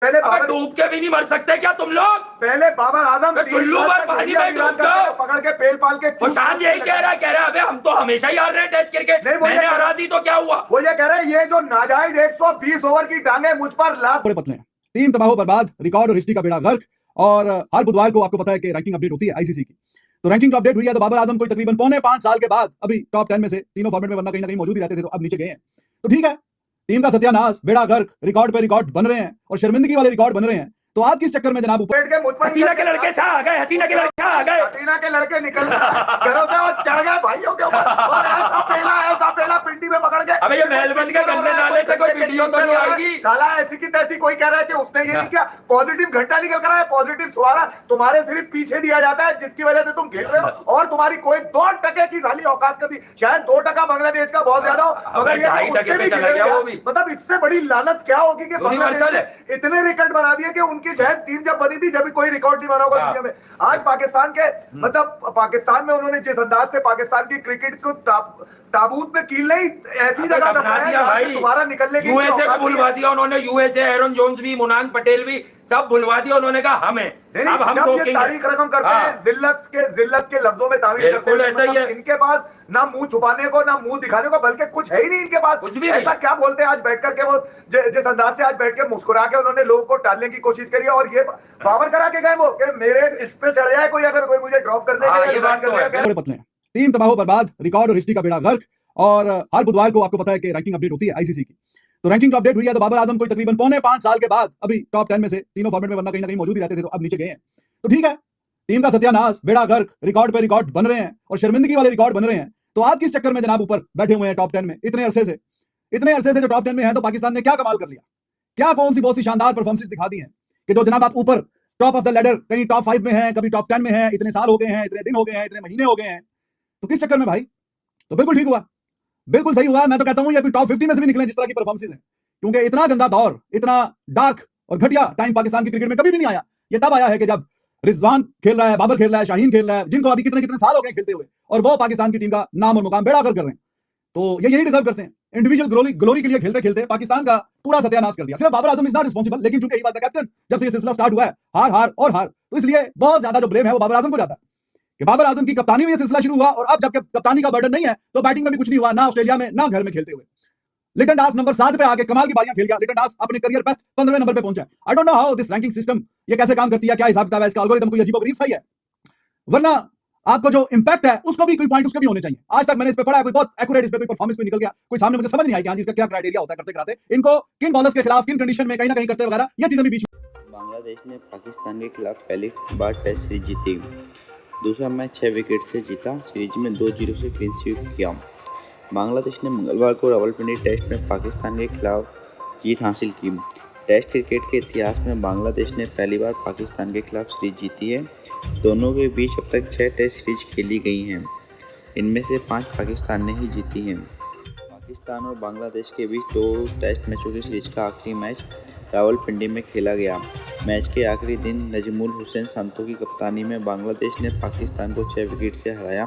पहले अबे डूब के भी नहीं मर सकते क्या तुम लोग? पहले बाबर आजम चुल्लू पर पानी में डूब जाओ, पकड़ के पेल पाल के। शान यही कह रहा है अबे हम तो हमेशा ही हार रहे हैं टेस्ट क्रिकेट, मैंने हरा दी तो क्या हुआ? वो ये कह रहे हैं ये जो नाजायज 120 ओवर की टांगे मुझ पर लाभ। बड़े पतले हैं, टीम तबाह बर्बाद, रिकॉर्ड और हिस्ट्री का बेड़ा गर्क। और हर बुधवार को आपको पता है कि रैंकिंग अपडेट होती है आईसीसी की। तो रैंकिंग तो अपडेट हुई है, तो बाबर आजम को तकरीबन पौने 5 साल के बाद अभी टॉप 10 में से तीनों फॉर्मेट में वरना कहीं ना कहीं मौजूद ही रहते थे, तो अब नीचे गए हैं। तो ठीक है, टीम का सत्यानाश, बेड़ा गर्क, रिकॉर्ड पे रिकॉर्ड बन रहे हैं और शर्मिंदगी वाले रिकॉर्ड बन रहे हैं। तो आप किस चक्कर में जनाब ऊपर हसीना के लड़के छा आ गए, हसीना के लड़के आ गए, हसीना के लड़के निकल घरों से और चढ़ गए भाइयों के ऊपर और ऐसा पहला पिंडी में पकड़ के। अबे ये महलबंद के गंदे नाले से कोई वीडियो तो नहीं आएगी साला। ऐसी की तैसी कोई कह रहा है कि उसने ये नहीं किया, पॉजिटिव घंटा निकल कर आया, पॉजिटिव सुहारा तुम्हारे सिर्फ पीछे दिया जाता है जिसकी वजह से तुम खेल रहे हो, और तुम्हारी कोई 2% की साली औकात करती, शायद 2% बांग्लादेश का बहुत ज्यादा हो, मगर ये मतलब इससे बड़ी लानत क्या होगी कि बांग्लादेश इतने रिकॉर्ड बना दिए कि उनकी शायद टीम जब बनी थी जब कोई रिकॉर्ड नहीं बना होगा दुनिया में। आज पाकिस्तान के मतलब पाकिस्तान में उन्होंने जिस अंदाज से पाकिस्तान की क्रिकेट को ताबूत में कील नहीं ऐसी जगह दफना दिया भाई, दोबारा निकलने की यूएसए को भुलवा दिया उन्होंने, यूएसए, एरन जोन्स भी, मुनान पटेल भी सब भुलवा दिया उन्होंने, कहा हमें अब हम तो तारीख रकम करते हैं, जिल्लत के लफ्जों में तारीफ करते हैं। ऐसा ही है, इनके पास ना मुंह छुपाने को ना मुंह दिखाने को, बल्कि कुछ है ही नहीं इनके पास, कुछ भी ऐसा क्या बोलते हैं। आज बैठ करके वो जिस अंदाज से आज बैठ के मुस्कुरा के उन्होंने लोगों को टालने की कोशिश करी, और ये बाबर करा के गए वो कि मेरे इस पे चढ़ जाए कोई, अगर कोई मुझे ड्रॉप करने के बड़े पतले हैं, टीम तबाह बर्बाद, रिकॉर्ड और हिस्ट्री का बेड़ा गर्क। और हर बुधवार को आपको पता है कि रैंकिंग अपडेट होती है आईसीसी की। तो रैंकिंग तो अपडेट हुई है, तो बाबर आजम को तकरीबन पौने 5 साल के बाद अभी टॉप 10 में से तीनों फॉर्मेट में वरना कहीं ना कहीं मौजूद ही रहते थे, तो अब नीचे गए हैं। तो ठीक है, टीम का सत्यानाश, बेड़ा गर्क, रिकॉर्ड पे रिकॉर्ड बन रहे हैं और शर्मिंदगी वाले रिकॉर्ड बन रहे हैं। तो आप किस चक्कर में जनाब ऊपर बैठे हुए हैं टॉप 10 में इतने अरसे से जो टॉप 10 में है, तो पाकिस्तान ने क्या कमाल कर लिया, क्या कौन सी बहुत सी शानदार परफॉर्मेंस दिखा दी है कि जो जनाब आप ऊपर टॉप ऑफ द लैडर, कहीं टॉप 5 में है, कभी टॉप 10 में है, इतने साल हो गए हैं, इतने दिन हो गए हैं, इतने महीने हो गए हैं। तो किस चक्कर में भाई? तो बिल्कुल ठीक हुआ, बिल्कुल सही हुआ। मैं तो कहता हूं ये कोई टॉप 50 में से भी निकले जिस तरह की परफॉर्मेंस है, क्योंकि इतना गंदा दौर, इतना डार्क और घटिया टाइम पाकिस्तान की क्रिकेट में कभी भी नहीं आया। ये तब आया है कि जब रिजवान खेल रहा है, बाबर खेल रहा है, शाहीन खेल रहा है, जिनको अभी कितने कितने साल हो गए खेलते हुए, और वो पाकिस्तान की टीम का नाम और मुकाम बेड़ा कर रहे हैं। तो ये यही डिजर्व करते हैं। इंडिविजुअल ग्लोरी के लिए खेलते खेलते पाकिस्तान का पूरा सत्यानाश कर दिया। सिर्फ Babar Azam is not responsible, लेकिन चूंकि ही वाज द कैप्टन जब से ये सिलसिला स्टार्ट हुआ है, हार हार और हार, तो इसलिए बहुत ज्यादा जो ब्लेम है वो बाबर आजम को जाता है कि बाबर आजम की कप्तानी में ये सिलसिला शुरू हुआ, और अब जब कप्तानी का बर्डन नहीं है तो बैटिंग में भी कुछ नहीं हुआ, ना ऑस्ट्रेलिया में ना घर में खेलते हुए। लिटन दास नंबर 7 पे आके कमाल की बारियां खेल गया। लिटन दास अपने करियर बेस्ट 15वें नंबर पे पहुंचा। I don't know how this ranking system ये कैसे काम करती है, क्या हिसाब किताब है इसका, एल्गोरिथम कोई अजीबोगरीब सा ही है, वरना आपको जो इंपैक्ट है उसको भी कोई पॉइंट उसके भी होने चाहिए। आज तक मैंने इस पे पढ़ा है, कोई बहुत एक्यूरेट इस पे कोई परफॉर्मेंस पे निकल गया, कोई सामने मुझे समझ नहीं आई कि इसका क्या क्राइटेरिया होता है करते कराते, इनको किन बॉलर्स के खिलाफ किन कंडीशन में कहीं ना कहीं करते वगैरह, ये चीजें भी बीच में। बांग्लादेश ने पाकिस्तान के खिलाफ पहली बार टेस्ट सीरीज जीती, दूसरा मैच 6 विकेट से जीता, सीरीज में 2-0 से क्लीन स्वीप किया। बांग्लादेश ने मंगलवार को रावलपिंडी टेस्ट में पाकिस्तान के खिलाफ जीत हासिल की। टेस्ट क्रिकेट के इतिहास में बांग्लादेश ने पहली बार पाकिस्तान के खिलाफ सीरीज जीती है। दोनों के बीच अब तक 6 टेस्ट सीरीज खेली गई हैं, इनमें से 5 पाकिस्तान ने ही जीती हैं। पाकिस्तान और बांग्लादेश के बीच 2 टेस्ट मैचों की सीरीज का आखिरी मैच रावलपिंडी में खेला गया। मैच के आखिरी दिन नजमुल हुसैन संतो की कप्तानी में बांग्लादेश ने पाकिस्तान को 6 विकेट से हराया।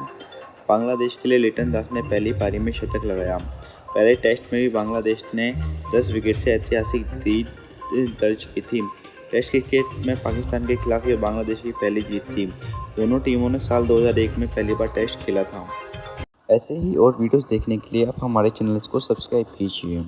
बांग्लादेश के लिए लिटन दास ने पहली पारी में शतक लगाया। पहले टेस्ट में भी बांग्लादेश ने 10 विकेट से ऐतिहासिक जीत दर्ज की थी। टेस्ट क्रिकेट में पाकिस्तान के खिलाफ ये बांग्लादेश की पहली जीत थी। दोनों टीमों ने साल 2001 में पहली बार टेस्ट खेला था। ऐसे ही और वीडियोस देखने के लिए आप हमारे चैनल को सब्सक्राइब कीजिए।